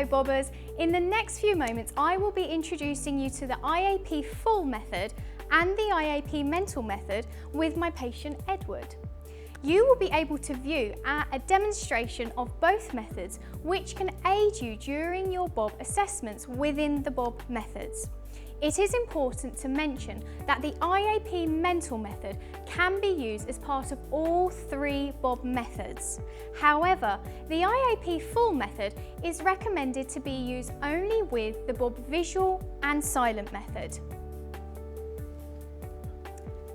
fellow bobbers. In the next few moments, I will be introducing you to the IAP full method and the IAP mental method with my patient Edward. You will be able to view a demonstration of both methods, which can aid you during your bob assessments within the bob methods. It is important to mention that the IAP mental method can be used as part of all three bob methods. However, the IAP full method is recommended to be used only with the bob visual and silent method.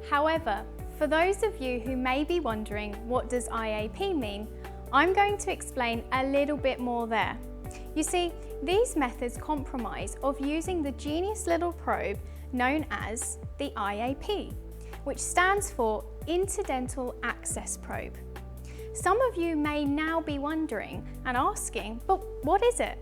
However, for those of you who may be wondering what does IAP mean, I'm going to explain a little bit more there. You see, these methods comprise of using the genius little probe known as the IAP, which stands for Interdental Access Probe. Some of you may now be wondering and asking, but what is it?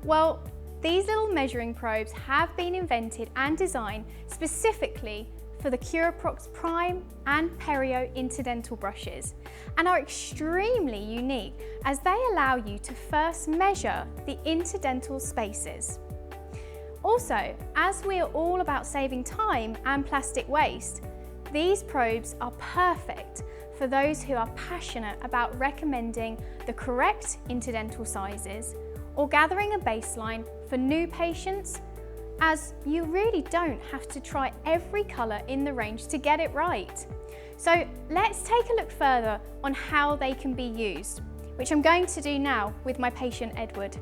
Well, these little measuring probes have been invented and designed specifically for the Curaprox Prime and Perio interdental brushes and are extremely unique as they allow you to first measure the interdental spaces. Also, as we are all about saving time and plastic waste, these probes are perfect for those who are passionate about recommending the correct interdental sizes or gathering a baseline for new patients, as you really don't have to try every colour in the range to get it right. So let's take a look further on how they can be used, which I'm going to do now with my patient Edward.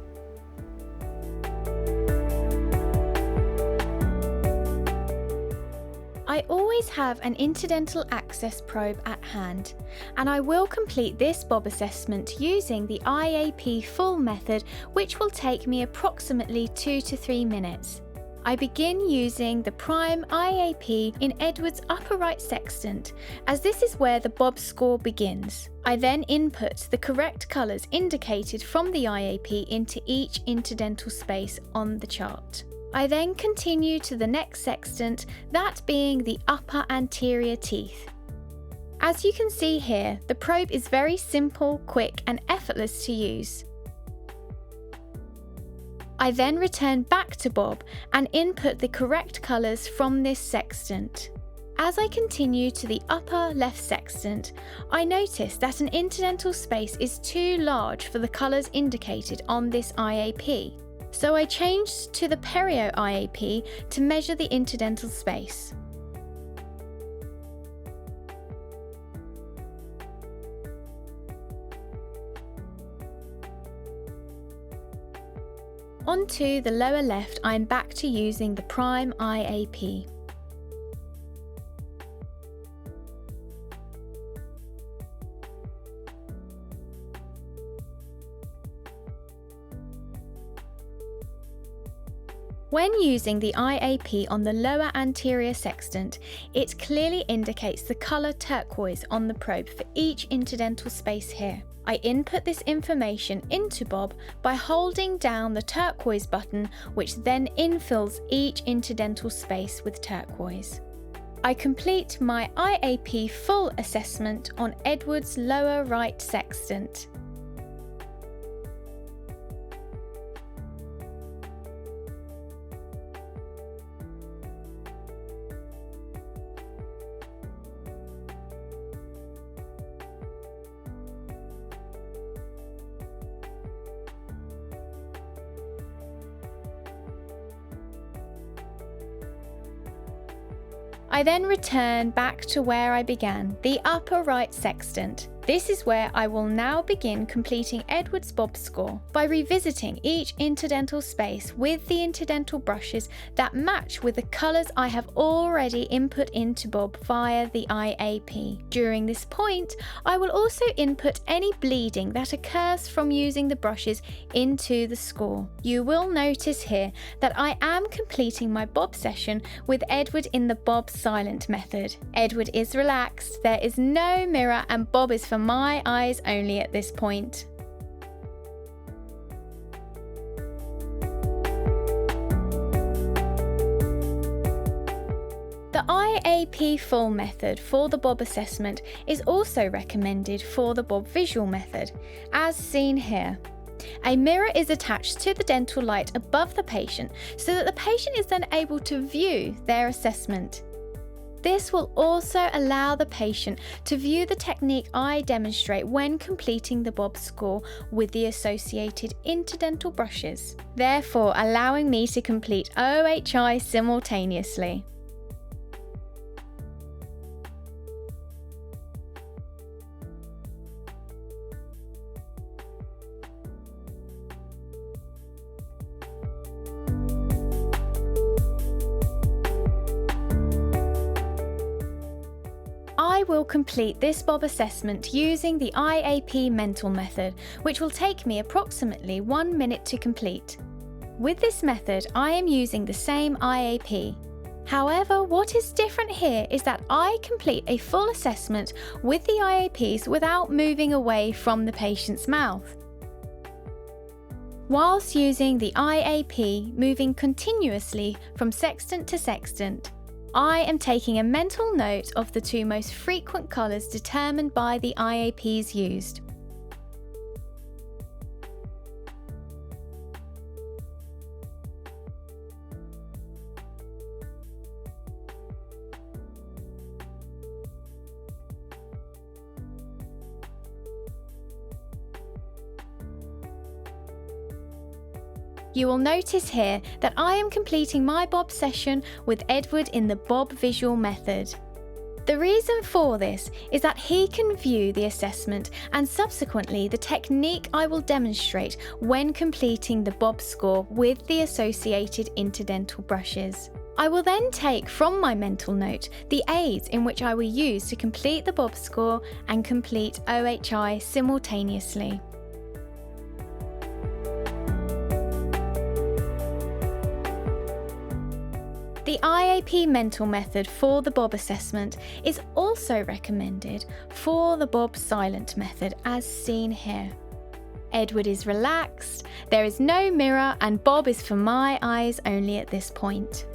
I always have an interdental access probe at hand, and I will complete this bob assessment using the IAP full method, which will take me approximately 2 to 3 minutes. I begin using the Prime IAP in Edward's upper right sextant, as this is where the bob score begins. I then input the correct colours indicated from the IAP into each interdental space on the chart. I then continue to the next sextant, that being the upper anterior teeth. As you can see here, the probe is very simple, quick and effortless to use. I then return back to bob and input the correct colours from this sextant. As I continue to the upper left sextant, I notice that an interdental space is too large for the colours indicated on this IAP. So I changed to the Perio IAP to measure the interdental space. Onto the lower left, I'm back to using the Prime IAP. When using the IAP on the lower anterior sextant, it clearly indicates the colour turquoise on the probe for each interdental space here. I input this information into bob by holding down the turquoise button, which then infills each interdental space with turquoise. I complete my IAP full assessment on Edward's lower right sextant. I then return back to where I began, the upper right sextant. This is where I will now begin completing Edward's bob score by revisiting each interdental space with the interdental brushes that match with the colours I have already input into bob via the IAP. During this point, I will also input any bleeding that occurs from using the brushes into the score. You will notice here that I am completing my bob session with Edward in the bob silent method. Edward is relaxed, there is no mirror, and bob is for my eyes only at this point. The IAP full method for the bob assessment is also recommended for the bob visual method, as seen here. A mirror is attached to the dental light above the patient so that the patient is then able to view their assessment. This will also allow the patient to view the technique I demonstrate when completing the Bob score with the associated interdental brushes, therefore allowing me to complete OHI simultaneously. I will complete this Bob assessment using the IAP mental method, which will take me approximately 1 minute to complete. With this method, I am using the same IAP. However, what is different here is that I complete a full assessment with the IAPs without moving away from the patient's mouth. Whilst using the IAP, moving continuously from sextant to sextant, I am taking a mental note of the 2 most frequent colours determined by the IAPs used. You will notice here that I am completing my Bob session with Edward in the Bob visual method. The reason for this is that he can view the assessment and subsequently the technique I will demonstrate when completing the Bob score with the associated interdental brushes. I will then take from my mental note the aids in which I will use to complete the Bob score and complete OHI simultaneously. The IAP mental method for the Bob assessment is also recommended for the Bob silent method as seen here. Edward is relaxed, there is no mirror, and Bob is for my eyes only at this point.